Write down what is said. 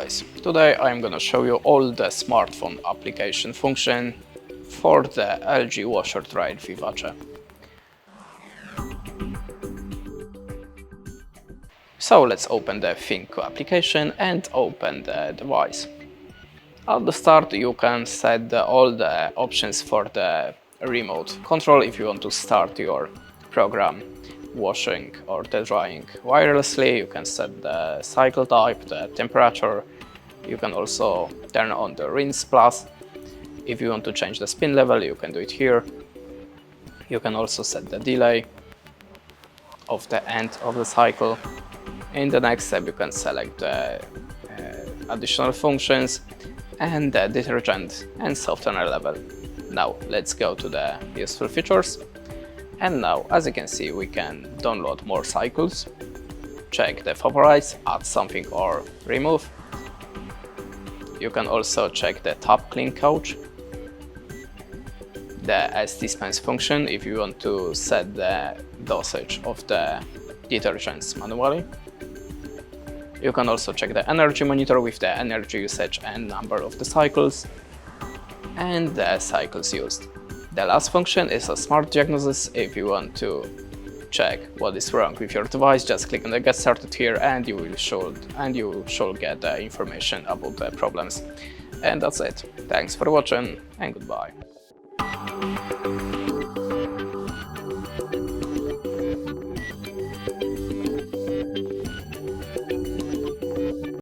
guys, today I'm gonna show you all the smartphone application function for the LG washer dryer Vivace. So let's open the ThinQ application and open the device. At the start you can set all the options for the remote control if you want to start your program washing or the drying wirelessly. You can set the cycle type, the temperature. You can also turn on the rinse plus. If you want to change the spin level, you can do it here. You can also set the delay of the end of the cycle. In the next step you can select the additional functions and the detergent and softener level. Now let's go to the useful features. And now, as you can see, we can download more cycles, check the favorites, add something or remove. You can also check the top clean couch, the S-dispense function if you want to set the dosage of the detergents manually. You can also check the energy monitor with the energy usage and number of the cycles and the cycles used. The last function is a smart diagnosis. If you want to check what is wrong with your device, just click on the get started here and you should get the information about the problems. And that's it. Thanks for watching and goodbye.